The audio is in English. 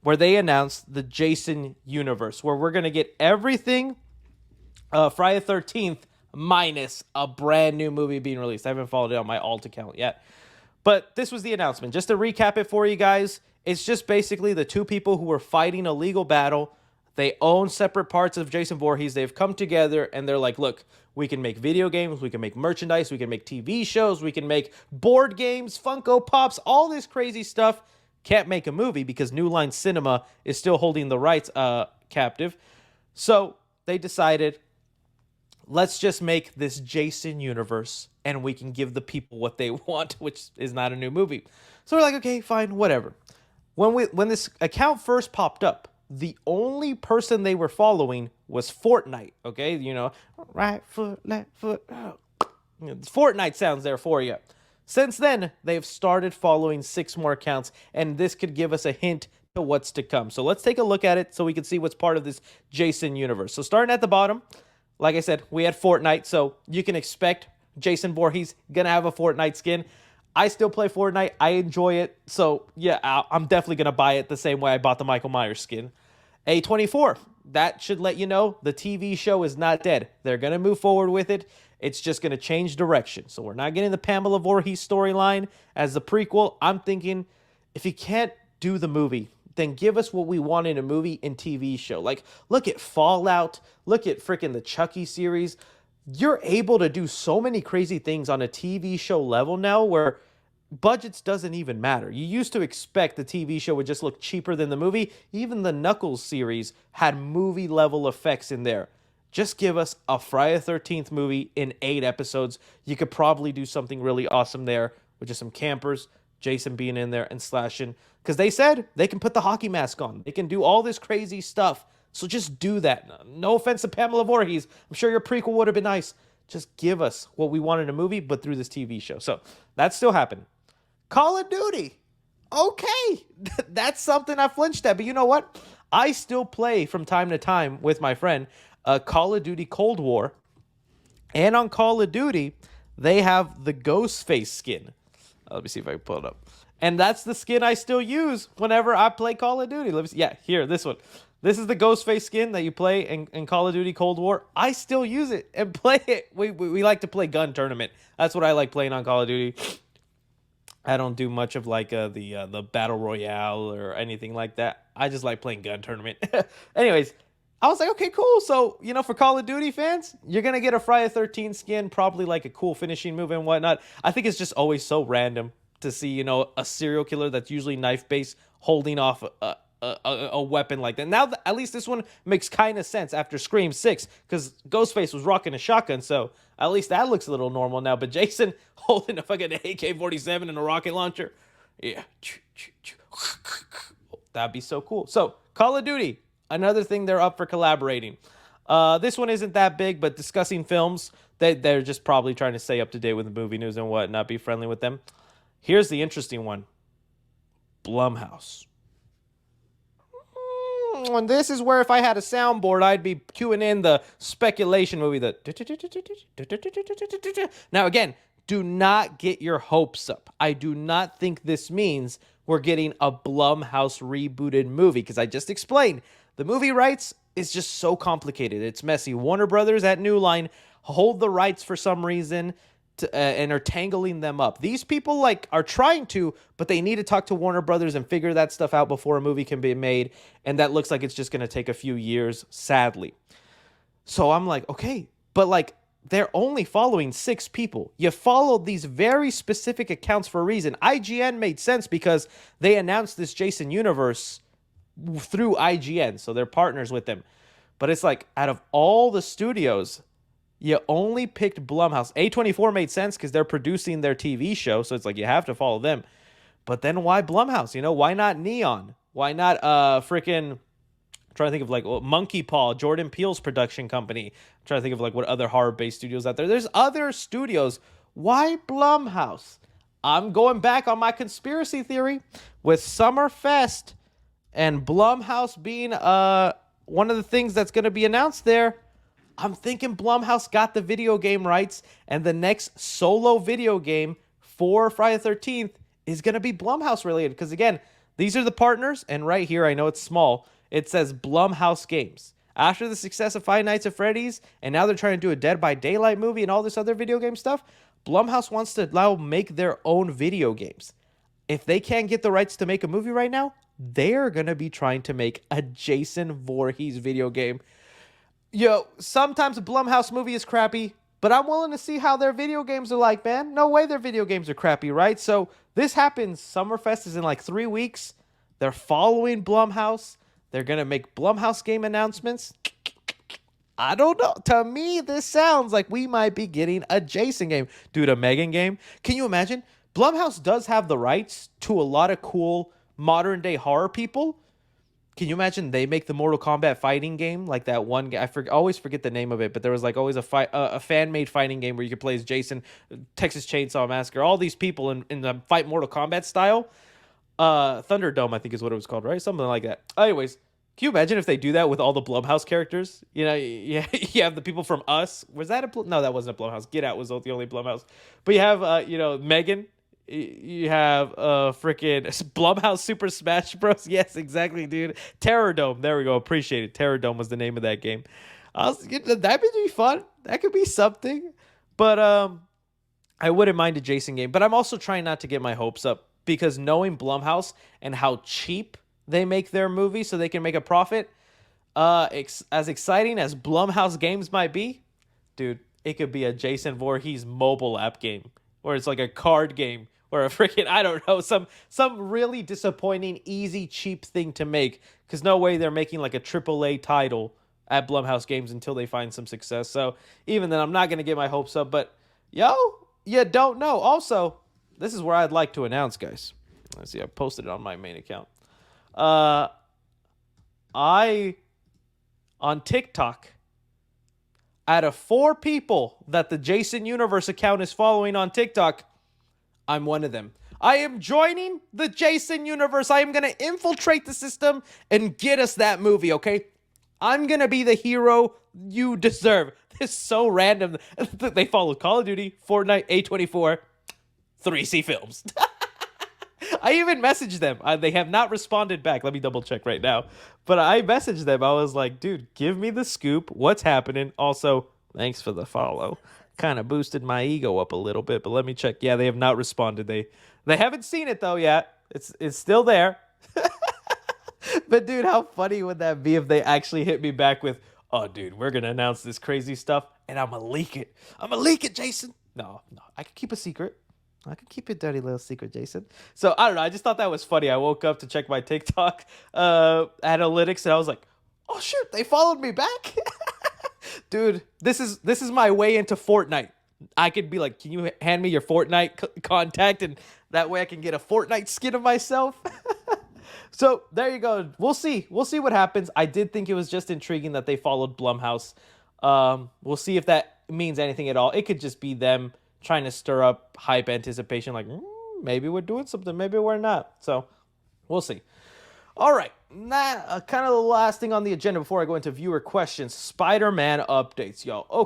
where they announced the Jason universe, where we're going to get everything Friday the 13th minus a brand new movie being released. I haven't followed it on my alt account yet. But this was the announcement. Just to recap it for you guys, it's just basically the two people who were fighting a legal battle. They own separate parts of Jason Voorhees. They've come together and they're like, look, we can make video games, we can make merchandise, we can make TV shows, we can make board games, Funko Pops, all this crazy stuff. Can't make a movie because New Line Cinema is still holding the rights captive. So they decided, let's just make this Jason universe and we can give the people what they want, which is not a new movie. So we're like, okay, fine, whatever. When this account first popped up, the only person they were following was Fortnite, okay? You know, right foot, left foot. Oh. Fortnite sounds there for you. Since then, they've started following 6 more accounts, and this could give us a hint to what's to come. So let's take a look at it so we can see what's part of this Jason universe. So starting at the bottom, like I said, we had Fortnite, so you can expect Jason Voorhees gonna have a Fortnite skin. I still play Fortnite. I enjoy it. So, yeah, I'm definitely going to buy it the same way I bought the Michael Myers skin. A24, that should let you know the TV show is not dead. They're going to move forward with it. It's just going to change direction. So we're not getting the Pamela Voorhees storyline as the prequel. I'm thinking if you can't do the movie, then give us what we want in a movie and TV show. Like, look at Fallout. Look at freaking the Chucky series. You're able to do so many crazy things on a TV show level now where budgets doesn't even matter. You used to expect the TV show would just look cheaper than the movie. Even the Knuckles series had movie level effects in there. Just give us a Friday the 13th movie in 8 episodes. You could probably do something really awesome there with just some campers, Jason being in there and slashing. Because they said they can put the hockey mask on. They can do all this crazy stuff. So just do that. No offense to Pamela Voorhees. I'm sure your prequel would have been nice. Just give us what we want in a movie, but through this TV show. So that's still happening. Call of Duty. Okay. That's something I flinched at. But you know what? I still play from time to time with my friend Call of Duty Cold War. And on Call of Duty, they have the Ghostface skin. Let me see if I can pull it up. And that's the skin I still use whenever I play Call of Duty. Let me see. Yeah, here, this one. This is the Ghostface skin that you play in Call of Duty Cold War. I still use it and play it. We like to play gun tournament. That's what I like playing on Call of Duty. I don't do much of like the battle royale or anything like that. I just like playing gun tournament. Anyways, I was like, okay, cool. So, you know, for Call of Duty fans, you're going to get a Friday the 13th skin, probably like a cool finishing move and whatnot. I think it's just always so random to see, you know, a serial killer that's usually knife-based holding off a weapon like that. Now, at least this one makes kind of sense after Scream 6, because Ghostface was rocking a shotgun, so at least that looks a little normal now. But Jason holding a fucking AK-47 and a rocket launcher, yeah, that'd be so cool. So, Call of Duty, another thing they're up for collaborating. This one isn't that big, but discussing films, they're just probably trying to stay up to date with the movie news and whatnot, be friendly with them. Here's the interesting one. Blumhouse. And this is where if I had a soundboard, I'd be cueing in the speculation movie. Now, again, do not get your hopes up. I do not think this means we're getting a Blumhouse rebooted movie, because I just explained the movie rights is just so complicated. It's messy. Warner Brothers at New Line hold the rights for some reason and are tangling them up. These people are trying to, but they need to talk to Warner Brothers and figure that stuff out before a movie can be made. And that looks like it's just going to take a few years, sadly. So I'm like, okay, but they're only following 6 people. You followed these very specific accounts for a reason. IGN made sense because they announced this Jason universe through IGN. So they're partners with them. But it's like, out of all the studios, you only picked Blumhouse. A24 made sense because they're producing their TV show, so it's like you have to follow them. But then why Blumhouse? You know, why not Neon? Why not I'm trying to think of Monkey Paw, Jordan Peele's production company. I'm trying to think of what other horror-based studios out there. There's other studios. Why Blumhouse? I'm going back on my conspiracy theory with Summerfest and Blumhouse being one of the things that's going to be announced there. I'm thinking Blumhouse got the video game rights, and the next solo video game for Friday the 13th is going to be Blumhouse related. Because again, These are the partners, and right here, I know it's small, it says Blumhouse Games. After the success of Five Nights at Freddy's, and now they're trying to do a Dead by Daylight movie and all this other video game stuff, Blumhouse wants to now make their own video games. If they can't get the rights to make a movie right now, they're going to be trying to make a Jason Voorhees video game. Yo, sometimes a Blumhouse movie is crappy, but I'm willing to see how their video games are like, man. No way their video games are crappy, right? So this happens. Summerfest is in like 3 weeks. They're following Blumhouse. They're going to make Blumhouse game announcements. I don't know. To me, this sounds like we might be getting a Jason game. Dude, a Megan game. Can you imagine? Blumhouse does have the rights to a lot of cool modern day horror people. Can you imagine they make the Mortal Kombat fighting game? Like that one guy, always forget the name of it, but there was like always a fan-made fighting game where you could play as Jason, Texas Chainsaw Massacre, all these people in the fight Mortal Kombat style. Thunderdome, I think is what it was called, right? Something like that. Anyways, can you imagine if they do that with all the Blumhouse characters? You know, you have the people from Us. Was that no, that wasn't a Blumhouse. Get Out was the only Blumhouse. But you have, Megan. You have freaking Blumhouse Super Smash Bros. Yes, exactly, dude. Terror Dome. There we go. Appreciate it. Terror Dome was the name of that game. That would be fun. That could be something. But I wouldn't mind a Jason game. But I'm also trying not to get my hopes up because knowing Blumhouse and how cheap they make their movies so they can make a profit, as exciting as Blumhouse Games might be, dude, it could be a Jason Voorhees mobile app game. Or it's like a card game. Or a freaking, I don't know, some really disappointing, easy, cheap thing to make. Because no way they're making like a AAA title at Blumhouse Games until they find some success. So even then, I'm not going to get my hopes up. But, yo, you don't know. Also, this is where I'd like to announce, guys. Let's see, I posted it on my main account. On TikTok, out of 4 people that the Jason Universe account is following on TikTok, I'm one of them. I am joining the Jason Universe. I am going to infiltrate the system and get us that movie, okay? I'm going to be the hero you deserve. This is so random. They follow Call of Duty, Fortnite, A24, 3C Films. I even messaged them. They have not responded back. Let me double check right now. But I messaged them. I was like, dude, give me the scoop. What's happening? Also, thanks for the follow. Kind of boosted my ego up a little bit, but let me check. Yeah, they have not responded. They haven't seen it though yet. It's still there. But dude, how funny would that be if they actually hit me back with, "Oh, dude, we're gonna announce this crazy stuff, and I'm gonna leak it. I'm gonna leak it, Jason." No, I can keep a secret. I can keep your dirty little secret, Jason. So I don't know. I just thought that was funny. I woke up to check my TikTok analytics, and I was like, "Oh shoot, they followed me back." Dude, this is my way into Fortnite. I could be like, "Can you hand me your Fortnite contact?" And that way I can get a Fortnite skin of myself. So there you go. We'll see. We'll see what happens. I did think it was just intriguing that they followed Blumhouse. We'll see if that means anything at all. It could just be them trying to stir up hype anticipation, like, maybe we're doing something, maybe we're not. So we'll see. All right, that kind of the last thing on the agenda before I go into viewer questions. Spider-Man updates, y'all. Okay.